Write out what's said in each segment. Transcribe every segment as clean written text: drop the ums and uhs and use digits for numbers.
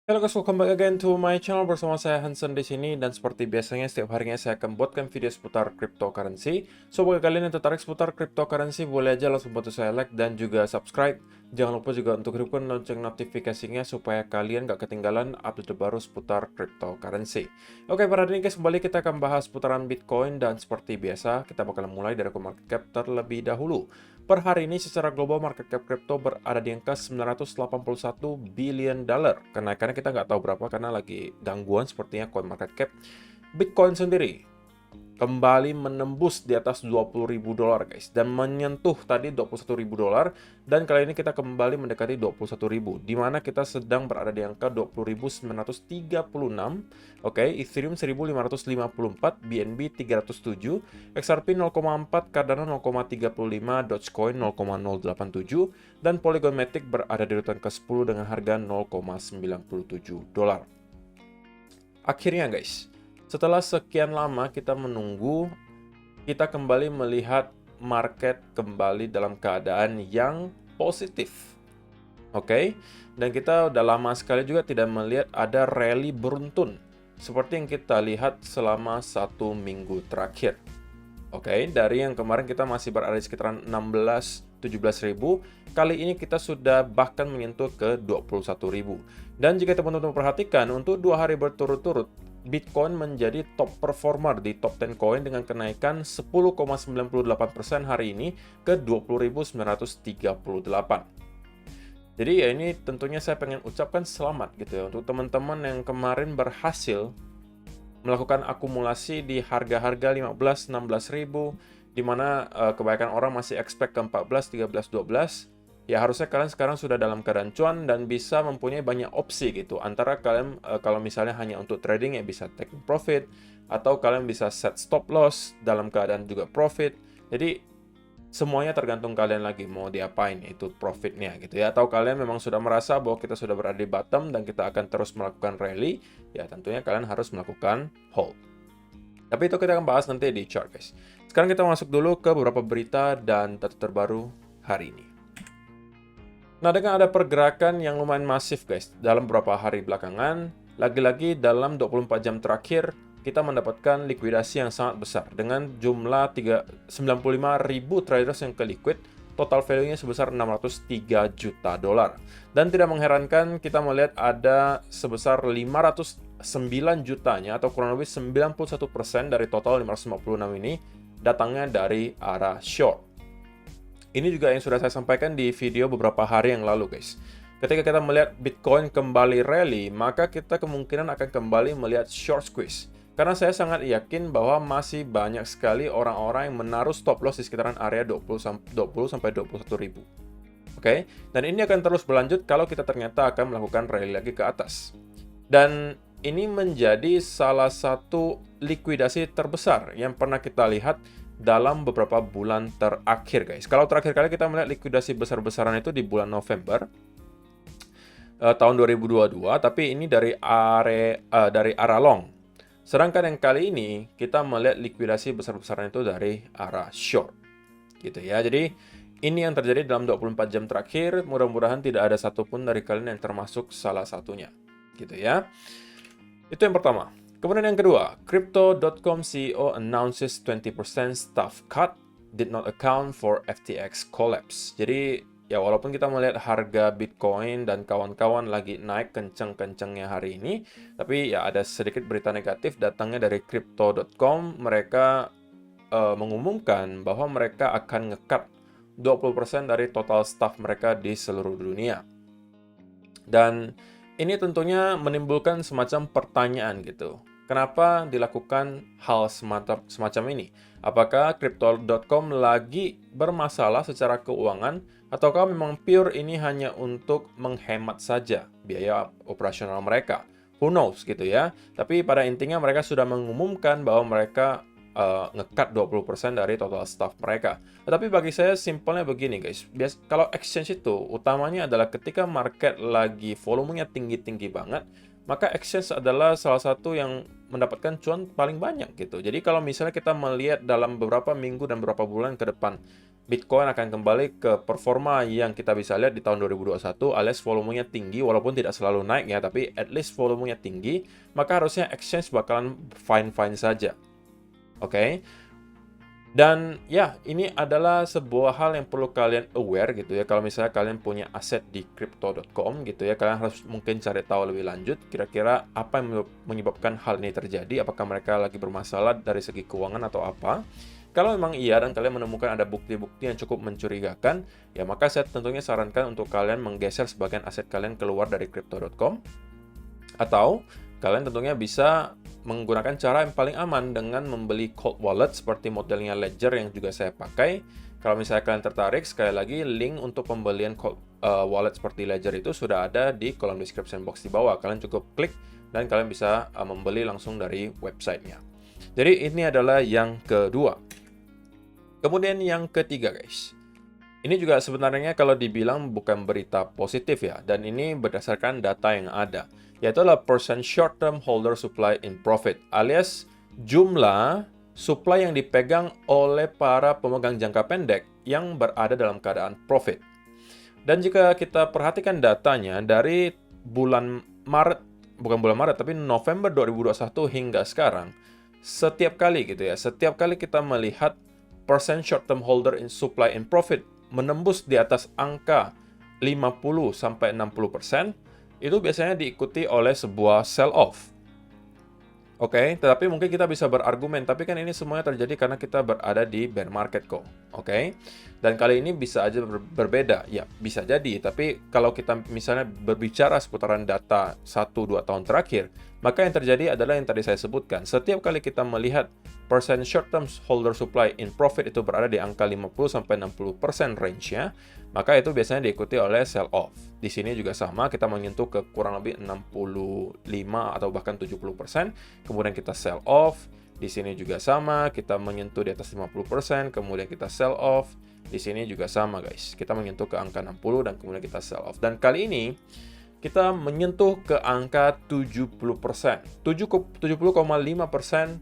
Halo guys, welcome back again to my channel bersama saya Hansen di sini dan seperti biasanya setiap harinya saya akan buatkan video seputar cryptocurrency. So bagi kalian yang tertarik seputar cryptocurrency boleh aja langsung bantu saya like dan juga subscribe. Jangan lupa juga untuk hidupkan lonceng notifikasinya supaya kalian gak ketinggalan update terbaru seputar cryptocurrency. Oke, pada hari ini guys kembali kita akan bahas seputaran Bitcoin dan seperti biasa kita bakal mulai dari market cap terlebih dahulu. Per hari ini secara global market cap crypto berada di angka 981 billion dollar. Kenaikannya kita nggak tahu berapa karena lagi gangguan sepertinya coin market cap. Bitcoin sendiri kembali menembus di atas 20.000 dolar guys dan menyentuh tadi 21.000 dolar dan kali ini kita kembali mendekati 21.000 di mana kita sedang berada di angka 20.936. Oke, Ethereum 1.554, BNB 307, XRP 0,4, Cardano 0,35, Dogecoin 0,087 dan Polygon Matic berada di urutan ke-10 dengan harga 0,97 dolar. Akhirnya guys, setelah sekian lama kita menunggu, kita kembali melihat market kembali dalam keadaan yang positif. Oke, dan kita udah lama sekali juga tidak melihat ada rally beruntun seperti yang kita lihat selama 1 minggu terakhir. Oke, dari yang kemarin kita masih berada di sekitaran 16-17 ribu, kali ini kita sudah bahkan menyentuh ke 21 ribu. Dan jika teman-teman perhatikan, untuk 2 hari berturut-turut, Bitcoin menjadi top performer di top 10 coin dengan kenaikan 10,98% hari ini ke 20.938. Jadi ya ini tentunya saya pengen ucapkan selamat gitu ya untuk teman-teman yang kemarin berhasil melakukan akumulasi di harga-harga 15-16 ribu, di mana kebanyakan orang masih expect ke 14, 13, 12. Ya harusnya kalian sekarang sudah dalam keadaan cuan dan bisa mempunyai banyak opsi gitu. Antara kalian kalau misalnya hanya untuk trading ya bisa take profit, atau kalian bisa set stop loss dalam keadaan juga profit. Jadi semuanya tergantung kalian lagi mau diapain itu profitnya gitu ya. Atau kalian memang sudah merasa bahwa kita sudah berada di bottom dan kita akan terus melakukan rally, ya tentunya kalian harus melakukan hold. Tapi itu kita akan bahas nanti di chart guys. Sekarang kita masuk dulu ke beberapa berita dan data terbaru hari ini. Nah, dengan ada pergerakan yang lumayan masif guys dalam beberapa hari belakangan, lagi-lagi dalam 24 jam terakhir kita mendapatkan likuidasi yang sangat besar dengan jumlah 95.000 traders yang ke liquid, total value-nya sebesar 603 juta dolar. Dan tidak mengherankan kita melihat ada sebesar 509 jutanya atau kurang lebih 91% dari total 556 ini datangnya dari arah short. Ini juga yang sudah saya sampaikan di video beberapa hari yang lalu guys. Ketika kita melihat Bitcoin kembali rally, maka kita kemungkinan akan kembali melihat short squeeze. Karena saya sangat yakin bahwa masih banyak sekali orang-orang yang menaruh stop loss di sekitaran area 20 sampai 21 ribu. Oke, dan ini akan terus berlanjut kalau kita ternyata akan melakukan rally lagi ke atas. Dan ini menjadi salah satu likuidasi terbesar yang pernah kita lihat dalam beberapa bulan terakhir guys. Kalau terakhir kali kita melihat likuidasi besar-besaran itu di bulan November tahun 2022, tapi ini dari arah long. Sedangkan yang kali ini kita melihat likuidasi besar-besaran itu dari arah short. Gitu ya. Jadi ini yang terjadi dalam 24 jam terakhir. Mudah-mudahan tidak ada satupun dari kalian yang termasuk salah satunya. Gitu ya. Itu yang pertama. Kemudian yang kedua, Crypto.com CEO announces 20% staff cut did not account for FTX collapse. Jadi ya walaupun kita melihat harga Bitcoin dan kawan-kawan lagi naik kenceng-kencengnya hari ini, tapi ya ada sedikit berita negatif datangnya dari Crypto.com. Mereka mengumumkan bahwa mereka akan nge-cut 20% dari total staff mereka di seluruh dunia. Dan ini tentunya menimbulkan semacam pertanyaan gitu. Kenapa dilakukan hal semacam ini? Apakah Crypto.com lagi bermasalah secara keuangan ataukah memang pure ini hanya untuk menghemat saja biaya operasional mereka? Who knows gitu ya. Tapi pada intinya mereka sudah mengumumkan bahwa mereka nge-cut 20% dari total staff mereka. Tapi bagi saya simpelnya begini guys. Kalau exchange itu utamanya adalah ketika market lagi volumenya tinggi-tinggi banget, maka exchange adalah salah satu yang mendapatkan cuan paling banyak gitu. Jadi kalau misalnya kita melihat dalam beberapa minggu dan beberapa bulan ke depan, Bitcoin akan kembali ke performa yang kita bisa lihat di tahun 2021, alias volumenya tinggi, walaupun tidak selalu naik ya, tapi at least volumenya tinggi, maka harusnya exchange bakalan fine-fine saja. Oke? Dan ya, ini adalah sebuah hal yang perlu kalian aware gitu ya. Kalau misalnya kalian punya aset di crypto.com gitu ya, kalian harus mungkin cari tahu lebih lanjut kira-kira apa yang menyebabkan hal ini terjadi. Apakah mereka lagi bermasalah dari segi keuangan atau apa? Kalau memang iya dan kalian menemukan ada bukti-bukti yang cukup mencurigakan, ya maka saya tentunya sarankan untuk kalian menggeser sebagian aset kalian keluar dari crypto.com. Atau kalian tentunya bisa menggunakan cara yang paling aman dengan membeli cold wallet seperti modelnya Ledger yang juga saya pakai. Kalau misalnya kalian tertarik, sekali lagi link untuk pembelian cold wallet seperti Ledger itu sudah ada di kolom description box di bawah. Kalian cukup klik dan kalian bisa membeli langsung dari websitenya. Jadi ini adalah yang kedua. Kemudian yang ketiga guys. Ini juga sebenarnya kalau dibilang bukan berita positif ya, dan ini berdasarkan data yang ada, yaitu adalah percent short term holder supply in profit, alias jumlah supply yang dipegang oleh para pemegang jangka pendek yang berada dalam keadaan profit. Dan jika kita perhatikan datanya dari bulan Maret, bukan bulan Maret, tapi November 2021 hingga sekarang, setiap kali kita melihat percent short term holder in supply in profit menembus di atas angka 50-60%, itu biasanya diikuti oleh sebuah sell-off. Oke, tetapi mungkin kita bisa berargumen, tapi kan ini semuanya terjadi karena kita berada di bear market kok. Oke, dan kali ini bisa aja berbeda. Ya, bisa jadi, tapi kalau kita misalnya berbicara seputaran data 1-2 tahun terakhir, maka yang terjadi adalah yang tadi saya sebutkan. Setiap kali kita melihat percent short term holder supply in profit itu berada di angka 50-60% range-nya, maka itu biasanya diikuti oleh sell off. Di sini juga sama, kita menyentuh ke kurang lebih 65 atau bahkan 70%, kemudian kita sell off. Di sini juga sama, kita menyentuh di atas 50%, kemudian kita sell off. Di sini juga sama guys, kita menyentuh ke angka 60 dan kemudian kita sell off. Dan kali ini kita menyentuh ke angka 70%. 70,5%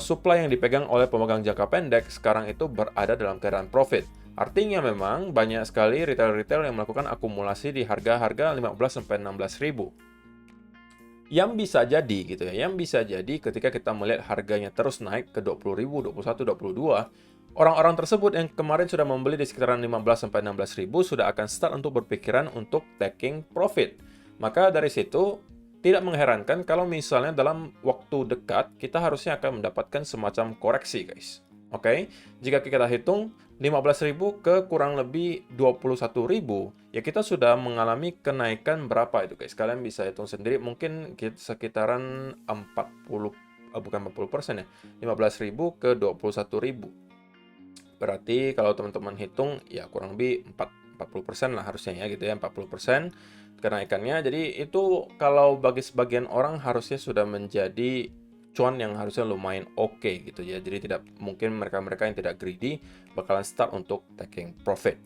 supply yang dipegang oleh pemegang jangka pendek sekarang itu berada dalam keadaan profit. Artinya memang banyak sekali retail-retail yang melakukan akumulasi di harga-harga 15-16 ribu. Yang bisa jadi gitu ya, yang bisa jadi ketika kita melihat harganya terus naik ke 20 ribu, 21, 22, orang-orang tersebut yang kemarin sudah membeli di sekitaran 15-16 ribu sudah akan start untuk berpikiran untuk taking profit. Maka dari situ tidak mengherankan kalau misalnya dalam waktu dekat kita harusnya akan mendapatkan semacam koreksi guys. Oke, jika kita hitung 15.000 ke kurang lebih 21.000, ya kita sudah mengalami kenaikan berapa itu guys. Kalian bisa hitung sendiri, mungkin sekitaran 40% ya, 15.000 ke 21.000. Berarti kalau teman-teman hitung ya kurang lebih 40% lah harusnya ya gitu ya, 40% kenaikannya. Jadi itu kalau bagi sebagian orang harusnya sudah menjadi cuan yang harusnya lumayan oke gitu ya. Jadi tidak mungkin mereka-mereka yang tidak greedy bakalan start untuk taking profit.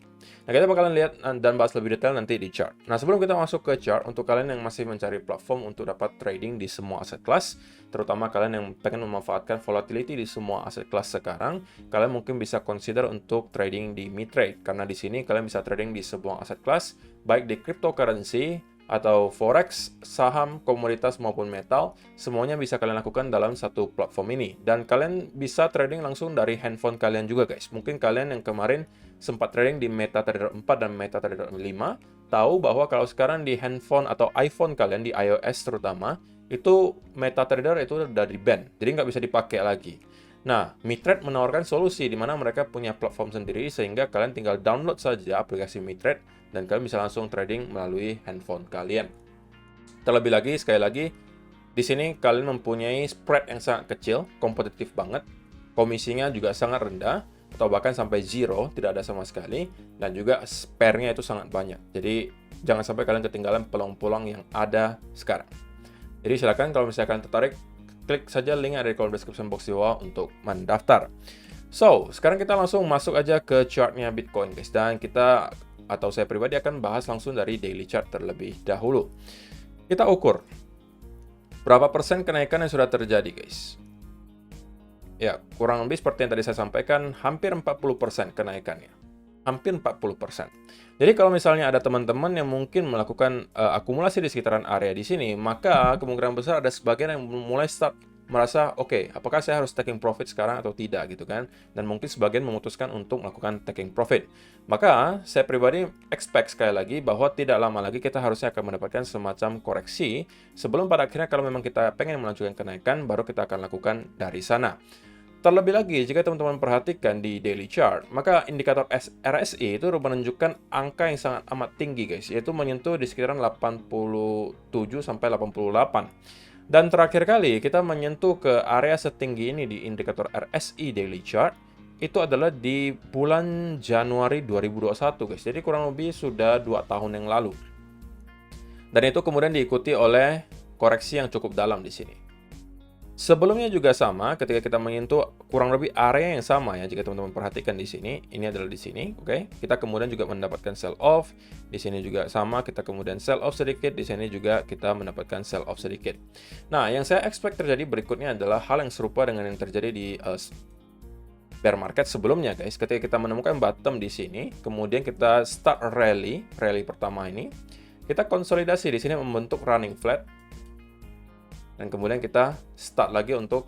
Nah, kita bakalan lihat dan bahas lebih detail nanti di chart. Nah, sebelum kita masuk ke chart, untuk kalian yang masih mencari platform untuk dapat trading di semua aset kelas, terutama kalian yang pengen memanfaatkan volatility di semua aset kelas sekarang, kalian mungkin bisa consider untuk trading di Mitrade. Karena di sini kalian bisa trading di semua aset kelas, baik di cryptocurrency, atau forex, saham, komoditas maupun metal, semuanya bisa kalian lakukan dalam satu platform ini. Dan kalian bisa trading langsung dari handphone kalian juga guys. Mungkin kalian yang kemarin sempat trading di MetaTrader 4 dan MetaTrader 5, tahu bahwa kalau sekarang di handphone atau iPhone kalian, di iOS terutama, itu MetaTrader itu udah di-ban, jadi nggak bisa dipakai lagi. Nah, Mitrade menawarkan solusi di mana mereka punya platform sendiri sehingga kalian tinggal download saja aplikasi Mitrade dan kalian bisa langsung trading melalui handphone kalian. Terlebih lagi, sekali lagi, di sini kalian mempunyai spread yang sangat kecil, kompetitif banget, komisinya juga sangat rendah, atau bahkan sampai zero, tidak ada sama sekali, dan juga spare-nya itu sangat banyak. Jadi, jangan sampai kalian ketinggalan peluang-peluang yang ada sekarang. Jadi, silakan kalau misalkan tertarik, klik saja link yang ada di kolom description box di bawah untuk mendaftar. So, sekarang kita langsung masuk aja ke chartnya Bitcoin, guys. Dan kita, atau saya pribadi akan bahas langsung dari daily chart terlebih dahulu. Kita ukur berapa persen kenaikan yang sudah terjadi, guys. Ya, kurang lebih seperti yang tadi saya sampaikan, hampir 40% kenaikannya. Hampir 40%. Jadi kalau misalnya ada teman-teman yang mungkin melakukan akumulasi di sekitaran area di sini, maka kemungkinan besar ada sebagian yang mulai start merasa, oke, apakah saya harus taking profit sekarang atau tidak gitu kan? Dan mungkin sebagian memutuskan untuk melakukan taking profit. Maka saya pribadi expect sekali lagi bahwa tidak lama lagi kita harusnya akan mendapatkan semacam koreksi sebelum pada akhirnya kalau memang kita pengen melanjutkan kenaikan, baru kita akan lakukan dari sana. Terlebih lagi, jika teman-teman perhatikan di daily chart, maka indikator RSI itu menunjukkan angka yang sangat amat tinggi guys, yaitu menyentuh di sekitaran 87 sampai 88. Dan terakhir kali kita menyentuh ke area setinggi ini di indikator RSI daily chart, itu adalah di bulan Januari 2021 guys. Jadi kurang lebih sudah 2 tahun yang lalu. Dan itu kemudian diikuti oleh koreksi yang cukup dalam di sini. Sebelumnya juga sama, ketika kita menyentuh kurang lebih area yang sama ya, jika teman-teman perhatikan di sini, ini adalah di sini, oke. Kita kemudian juga mendapatkan sell off, di sini juga sama, kita kemudian sell off sedikit, di sini juga kita mendapatkan sell off sedikit. Nah, yang saya expect terjadi berikutnya adalah hal yang serupa dengan yang terjadi di bear market sebelumnya guys. Ketika kita menemukan bottom di sini, kemudian kita start rally pertama ini, kita konsolidasi di sini membentuk running flat. Dan kemudian kita start lagi untuk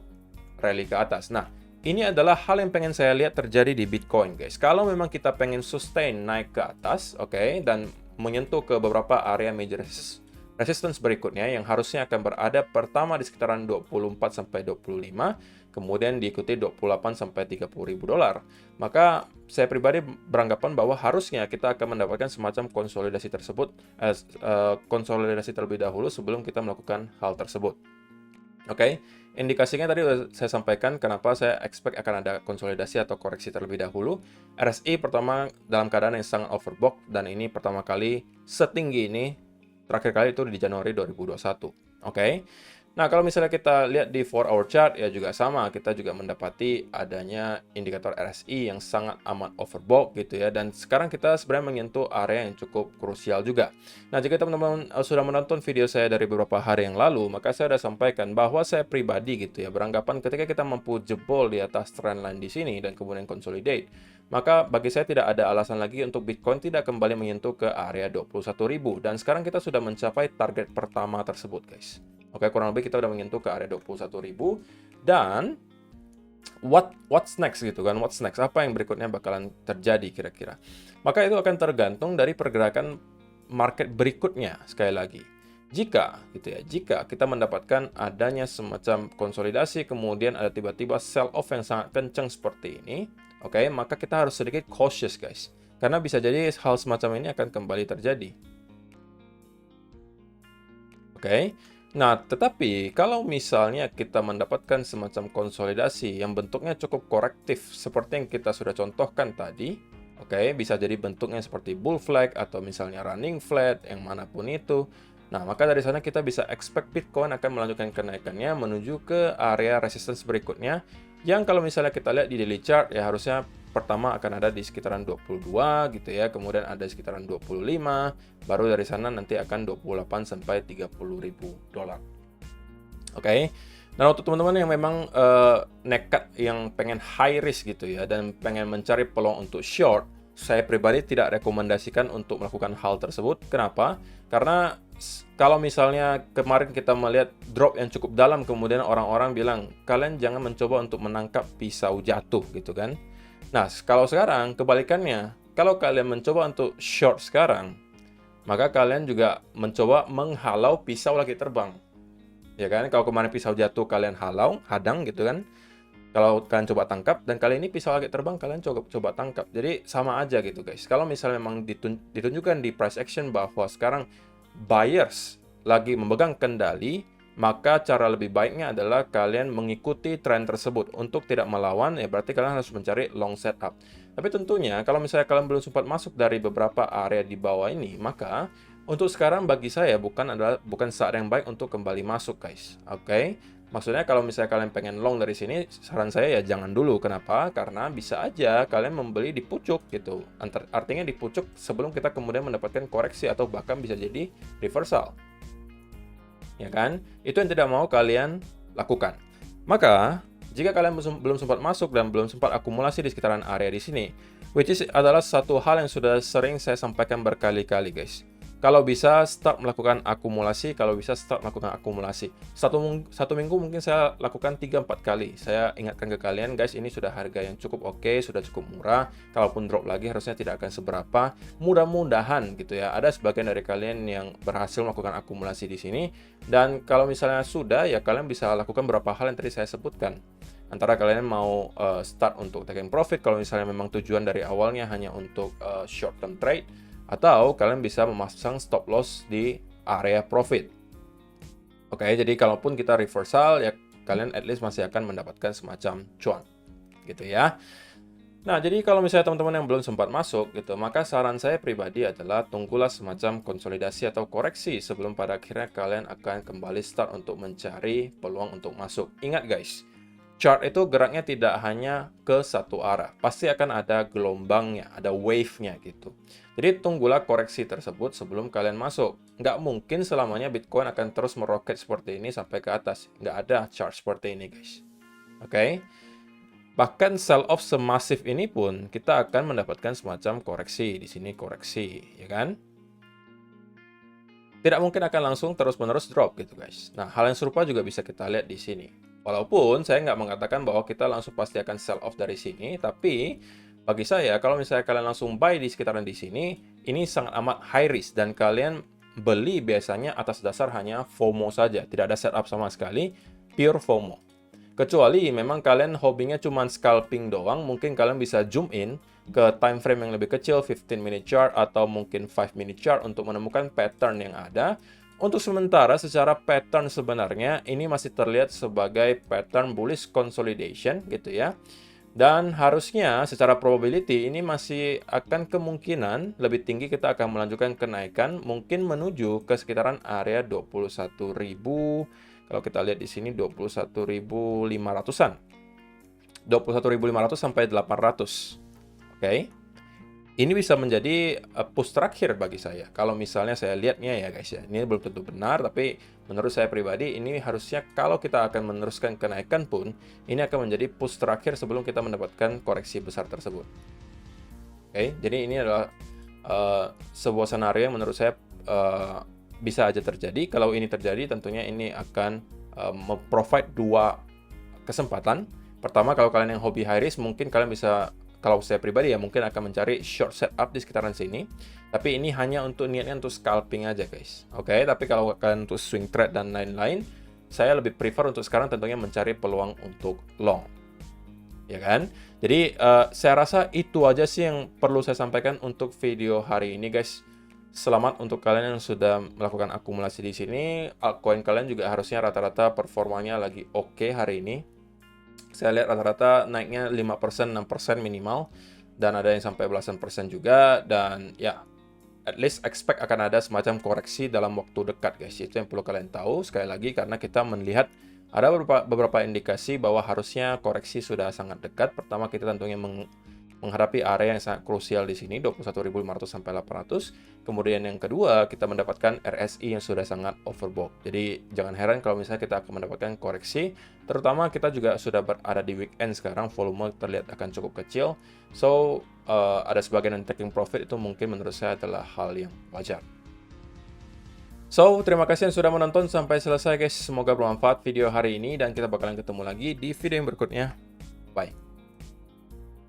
rally ke atas. Nah, ini adalah hal yang pengen saya lihat terjadi di Bitcoin, guys. Kalau memang kita pengen sustain naik ke atas, oke, dan menyentuh ke beberapa area major resistance berikutnya yang harusnya akan berada pertama di sekitaran 24 sampai 25, kemudian diikuti 28 sampai 30 ribu dolar. Maka saya pribadi beranggapan bahwa harusnya kita akan mendapatkan semacam konsolidasi tersebut, konsolidasi terlebih dahulu sebelum kita melakukan hal tersebut. Oke, indikasinya tadi sudah saya sampaikan kenapa saya expect akan ada konsolidasi atau koreksi terlebih dahulu. RSI pertama dalam keadaan yang sangat overbought dan ini pertama kali setinggi ini terakhir kali itu di Januari 2021. Oke. Nah, kalau misalnya kita lihat di 4-hour chart ya juga sama, kita juga mendapati adanya indikator RSI yang sangat amat overbought gitu ya, dan sekarang kita sebenarnya menyentuh area yang cukup krusial juga. Nah, jika teman-teman sudah menonton video saya dari beberapa hari yang lalu, maka saya sudah sampaikan bahwa saya pribadi gitu ya beranggapan ketika kita mampu jebol di atas trendline di sini dan kemudian consolidate, maka bagi saya tidak ada alasan lagi untuk Bitcoin tidak kembali menyentuh ke area 21.000 dan sekarang kita sudah mencapai target pertama tersebut guys. Oke, kurang lebih kita udah menyentuh ke area 21.000 dan what's next gitu kan? What's next? Apa yang berikutnya bakalan terjadi kira-kira? Maka itu akan tergantung dari pergerakan market berikutnya sekali lagi. Jika kita mendapatkan adanya semacam konsolidasi kemudian ada tiba-tiba sell off yang sangat kencang seperti ini, oke, maka kita harus sedikit cautious guys. Karena bisa jadi hal semacam ini akan kembali terjadi. Oke. Nah, tetapi kalau misalnya kita mendapatkan semacam konsolidasi yang bentuknya cukup korektif seperti yang kita sudah contohkan tadi, oke, bisa jadi bentuknya seperti bull flag atau misalnya running flat yang manapun itu. Nah, maka dari sana kita bisa expect Bitcoin akan melanjutkan kenaikannya menuju ke area resistance berikutnya yang kalau misalnya kita lihat di daily chart ya harusnya pertama akan ada di sekitaran 22 gitu ya, kemudian ada sekitaran 25, baru dari sana nanti akan 28 sampai 30 ribu dolar. Oke. Nah, untuk teman-teman yang memang nekat yang pengen high risk gitu ya dan pengen mencari peluang untuk short, saya pribadi tidak rekomendasikan untuk melakukan hal tersebut. Kenapa? Karena kalau misalnya kemarin kita melihat drop yang cukup dalam kemudian orang-orang bilang kalian jangan mencoba untuk menangkap pisau jatuh gitu kan. Nah, kalau sekarang kebalikannya, kalau kalian mencoba untuk short sekarang, maka kalian juga mencoba menghalau pisau lagi terbang. Ya kan? Kalau kemarin pisau jatuh kalian hadang gitu kan. Kalau kalian coba tangkap dan kali ini pisau lagi terbang kalian coba tangkap. Jadi sama aja gitu guys. Kalau misalnya memang ditunjukkan di price action bahwa sekarang buyers lagi memegang kendali, maka cara lebih baiknya adalah kalian mengikuti tren tersebut. Untuk tidak melawan, ya berarti kalian harus mencari long setup. Tapi tentunya, kalau misalnya kalian belum sempat masuk dari beberapa area di bawah ini, maka untuk sekarang bagi saya bukan saat yang baik untuk kembali masuk, guys. Oke? Maksudnya kalau misalnya kalian pengen long dari sini, saran saya ya jangan dulu. Kenapa? Karena bisa aja kalian membeli di pucuk gitu. Artinya di pucuk sebelum kita kemudian mendapatkan koreksi atau bahkan bisa jadi reversal. Ya kan? Itu yang tidak mau kalian lakukan. Maka Jika kalian belum sempat masuk dan belum sempat akumulasi di sekitaran area di sini, which is adalah satu hal yang sudah sering saya sampaikan berkali-kali, guys. Kalau bisa start melakukan akumulasi, kalau bisa start melakukan akumulasi. Satu minggu mungkin saya lakukan 3-4 kali. Saya ingatkan ke kalian, guys, ini sudah harga yang cukup oke, sudah cukup murah. Kalaupun drop lagi harusnya tidak akan seberapa. Mudah-mudahan gitu ya, ada sebagian dari kalian yang berhasil melakukan akumulasi di sini. Dan kalau misalnya sudah, ya kalian bisa lakukan beberapa hal yang tadi saya sebutkan. Antara kalian mau start untuk taking profit, kalau misalnya memang tujuan dari awalnya hanya untuk short term trade, atau kalian bisa memasang stop loss di area profit. Oke, jadi kalaupun kita reversal, ya kalian at least masih akan mendapatkan semacam cuan, gitu ya. Nah, jadi kalau misalnya teman-teman yang belum sempat masuk, gitu, maka saran saya pribadi adalah tunggulah semacam konsolidasi atau koreksi sebelum pada akhirnya kalian akan kembali start untuk mencari peluang untuk masuk. Ingat guys, chart itu geraknya tidak hanya ke satu arah. Pasti akan ada gelombangnya, ada wave-nya gitu. Jadi tunggulah koreksi tersebut sebelum kalian masuk. Nggak mungkin selamanya Bitcoin akan terus meroket seperti ini sampai ke atas. Nggak ada chart seperti ini, guys. Oke? Bahkan sell-off semasif ini pun kita akan mendapatkan semacam koreksi. Di sini koreksi, ya kan? Tidak mungkin akan langsung terus-menerus drop gitu, guys. Nah, hal yang serupa juga bisa kita lihat di sini. Walaupun saya nggak mengatakan bahwa kita langsung pasti akan sell off dari sini, tapi bagi saya kalau misalnya kalian langsung buy di sekitaran di sini, ini sangat amat high risk dan kalian beli biasanya atas dasar hanya FOMO saja, tidak ada setup sama sekali, pure FOMO. Kecuali memang kalian hobinya cuma scalping doang, mungkin kalian bisa zoom in ke time frame yang lebih kecil, 15 minute chart atau mungkin 5 minute chart untuk menemukan pattern yang ada. Untuk sementara, secara pattern sebenarnya ini masih terlihat sebagai pattern bullish consolidation gitu ya. Dan harusnya secara probability ini masih akan kemungkinan lebih tinggi kita akan melanjutkan kenaikan mungkin menuju ke sekitaran area 21.000. Kalau kita lihat di sini 21.500-an. 21.500 sampai 800. Oke. Ini bisa menjadi push terakhir bagi saya. Kalau misalnya saya lihatnya ya guys ya, ini belum tentu benar, tapi menurut saya pribadi ini harusnya kalau kita akan meneruskan kenaikan pun, ini akan menjadi push terakhir sebelum kita mendapatkan koreksi besar tersebut. Oke, jadi ini adalah sebuah senario yang menurut saya bisa aja terjadi. Kalau ini terjadi, tentunya ini akan memprovide dua kesempatan. Pertama, kalau kalian yang hobi high risk, mungkin kalian bisa, kalau saya pribadi ya mungkin akan mencari short setup di sekitaran sini. Tapi ini hanya untuk niatnya untuk scalping aja guys. Oke, tapi kalau kalian untuk swing trade dan lain-lain, saya lebih prefer untuk sekarang tentunya mencari peluang untuk long. Ya kan? Jadi saya rasa itu aja sih yang perlu saya sampaikan untuk video hari ini guys. Selamat untuk kalian yang sudah melakukan akumulasi di sini. Altcoin kalian juga harusnya rata-rata performanya lagi oke hari ini. Saya lihat rata-rata naiknya 5%, 6% minimal. Dan ada yang sampai belasan persen juga. Dan ya, at least expect akan ada semacam koreksi dalam waktu dekat guys. Itu yang perlu kalian tahu. Sekali lagi karena kita melihat ada beberapa indikasi bahwa harusnya koreksi sudah sangat dekat. Pertama, kita tentunya menghadapi area yang sangat krusial di sini 21.500 sampai 800. Kemudian yang kedua, kita mendapatkan RSI yang sudah sangat overbought. Jadi jangan heran kalau misalnya kita akan mendapatkan koreksi, terutama kita juga sudah berada di weekend sekarang, volume terlihat akan cukup kecil. So, ada sebagian yang taking profit itu mungkin menurut saya adalah hal yang wajar. So, terima kasih yang sudah menonton sampai selesai guys. Semoga bermanfaat video hari ini dan kita bakalan ketemu lagi di video yang berikutnya. Bye.